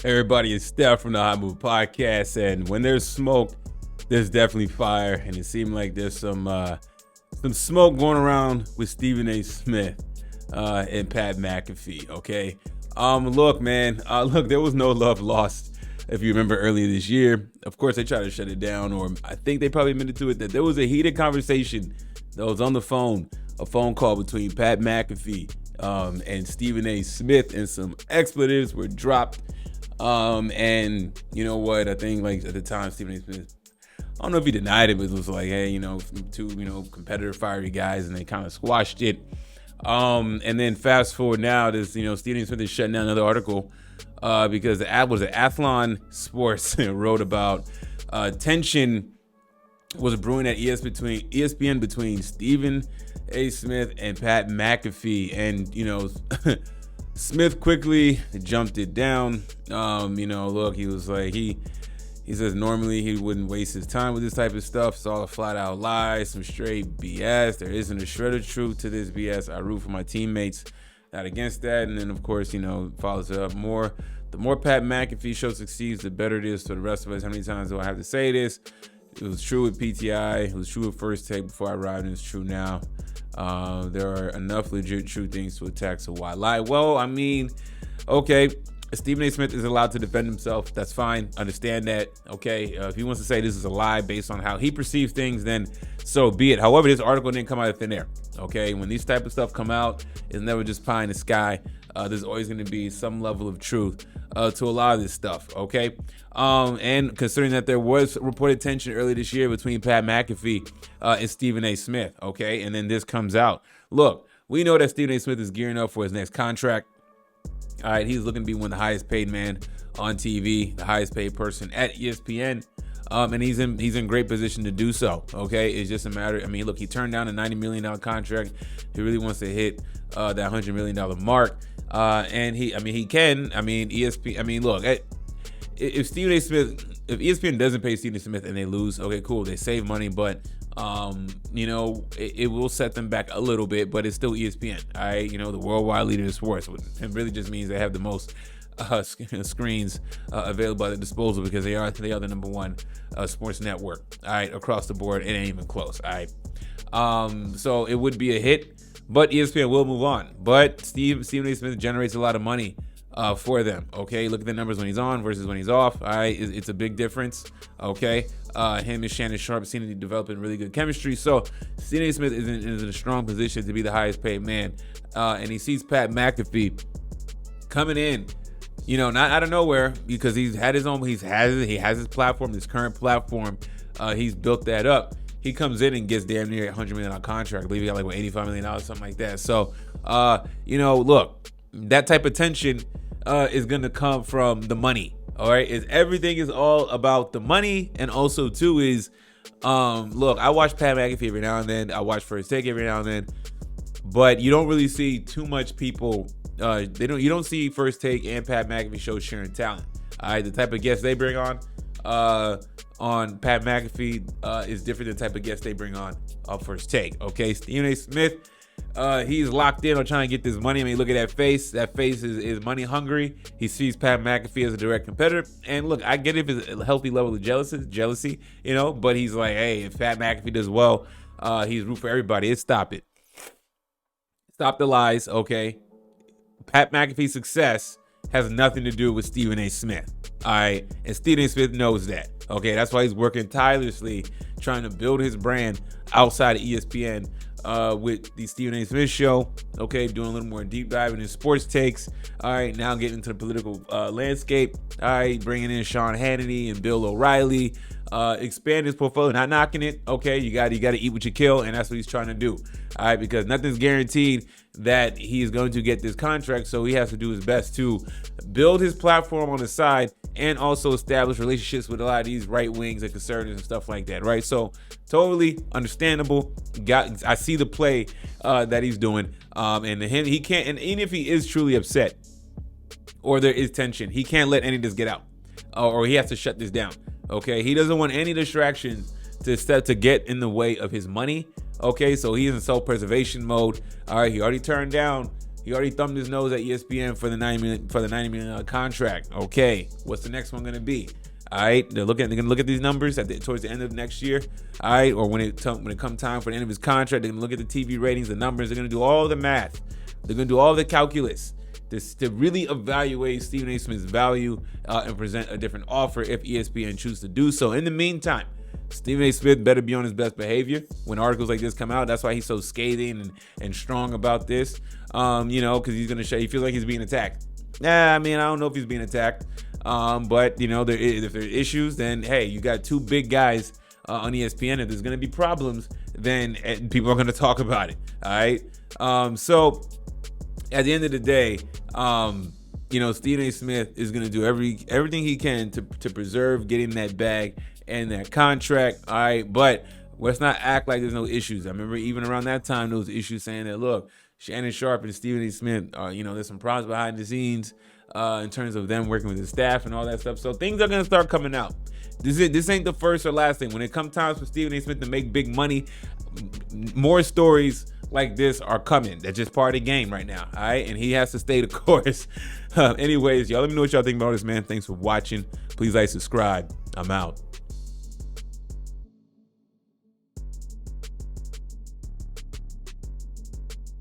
Everybody, it's Steph from the Hot Move Podcast, and when there's smoke, there's definitely fire, and it seemed like there's some smoke going around with Stephen A. Smith and Pat McAfee. Okay, look, man, there was no love lost. If you remember earlier this year, of course they tried to shut it down, or I think they probably admitted to it that there was a heated conversation that was on the phone, a phone call between Pat McAfee and Stephen A. Smith, and some expletives were dropped. And you know what? I think like at the time, Stephen A. Smith, I don't know if he denied it, but it was like, hey, two, competitor fiery guys, and they kind of squashed it. And then fast forward now, this, Stephen A. Smith is shutting down another article, because the Athlon Sports wrote about, tension was brewing at ESPN between Stephen A. Smith and Pat McAfee. And, Smith quickly jumped it down. Look, he was like, he says normally he wouldn't waste his time with this type of stuff. It's all a flat out lie, some straight BS. There isn't a shred of truth to this BS. I root for my teammates, not against that. And then, of course, follows it up more. The more Pat McAfee show succeeds, the better it is for the rest of us. How many times do I have to say this? It was true with PTI. It was true with First Take before I arrived, and it's true now. There are enough legit true things to attack, so why lie? Well, I mean, okay, Stephen A. Smith is allowed to defend himself. That's fine. Understand that. Okay, if he wants to say this is a lie based on how he perceives things, then so be it. However, this article didn't come out of thin air. Okay, when these type of stuff come out, it's never just pie in the sky. There's always going to be some level of truth to a lot of this stuff. Okay, and considering that there was reported tension earlier this year between Pat McAfee and Stephen A. Smith. Okay, and then this comes out. Look, we know that Stephen A. Smith is gearing up for his next contract. All right, he's looking to be one of the highest paid man on TV, the highest paid person at ESPN. And he's in great position to do so. Okay, it's just a matter. I mean, look, he turned down a $90 million contract. He really wants to hit that $100 million mark. And he can. I mean, ESPN. I mean, look, if Stephen A. Smith, if ESPN doesn't pay Stephen A. Smith and they lose, okay, cool, they save money, but it will set them back a little bit, but it's still ESPN. All right, the worldwide leader in sports. It really just means they have the most screens available at their disposal, because they are the number one sports network. All right, across the board, it ain't even close. All right, so it would be a hit, but ESPN will move on. But Stephen A. Smith generates a lot of money for them. Okay, look at the numbers when he's on versus when he's off. All right, it's a big difference. Okay, him and Shannon Sharp seem to be developing really good chemistry. So Stephen A. Smith is in a strong position to be the highest paid man, and he sees Pat McAfee coming in, not out of nowhere, because he has his platform, his current platform. He's built that up. He comes in and gets damn near $100 million contract. I believe he got like $85 million, something like that. So, look, that type of tension is going to come from the money. All right, everything is all about the money, and also too is, look, I watch Pat McAfee every now and then. I watch First Take every now and then, but you don't really see too much people. You don't see First Take and Pat McAfee show sharing talent. All right, the type of guests they bring on Pat McAfee is different than the type of guests they bring on First Take. Okay, Stephen A. Smith, he's locked in on trying to get this money. I mean, look at that face. That face is money hungry. He sees Pat McAfee as a direct competitor. And look, I get it if it's a healthy level of jealousy, but he's like, hey, if Pat McAfee does well, he's root for everybody. Stop it. Stop the lies, okay? Pat McAfee's success has nothing to do with Stephen A. Smith. All right, and Stephen A. Smith knows that. Okay, that's why he's working tirelessly trying to build his brand outside of ESPN with the Stephen A. Smith show. Okay, doing a little more deep dive in his sports takes. All right, now getting into the political landscape. All right, bringing in Sean Hannity and Bill O'Reilly. Expand his portfolio, not knocking it. Okay, you got to eat what you kill, and that's what he's trying to do. All right, because nothing's guaranteed that he is going to get this contract, so he has to do his best to build his platform on the side and also establish relationships with a lot of these right wings and conservatives and stuff like that, right? So totally understandable. I see the play that he's doing, and he can't. And even if he is truly upset or there is tension, he can't let any of this get out, or he has to shut this down. Okay, he doesn't want any distractions to get in the way of his money. Okay, so he's in self-preservation mode. All right, he already turned down He already thumbed his nose at ESPN for the $90 million contract. Okay, what's the next one going to be? All right, they're going to look at these numbers towards the end of next year. All right, or when it comes time for the end of his contract, they're going to look at the TV ratings, the numbers. They're going to do all the math. They're going to do all the calculus to really evaluate Stephen A. Smith's value and present a different offer if ESPN chooses to do so. In the meantime, Stephen A. Smith better be on his best behavior when articles like this come out. That's why he's so scathing and strong about this, because he's going to show he feels like he's being attacked. I don't know if he's being attacked, but, if there are issues, then, hey, you got two big guys on ESPN. If there's going to be problems, then people are going to talk about it, all right? So at the end of the day, Stephen A. Smith is going to do everything he can to preserve getting that bag and that contract, all right? But let's not act like there's no issues. I remember even around that time, there was issues saying that, look, Shannon Sharpe and Stephen A. Smith, there's some problems behind the scenes in terms of them working with the staff and all that stuff. So things are going to start coming out. This ain't the first or last thing. When it comes time for Stephen A. Smith to make big money, more stories like this are coming. That's just part of the game right now, all right? And he has to stay the course. Anyways, y'all let me know what y'all think about this, man. Thanks for watching. Please like, subscribe. I'm out.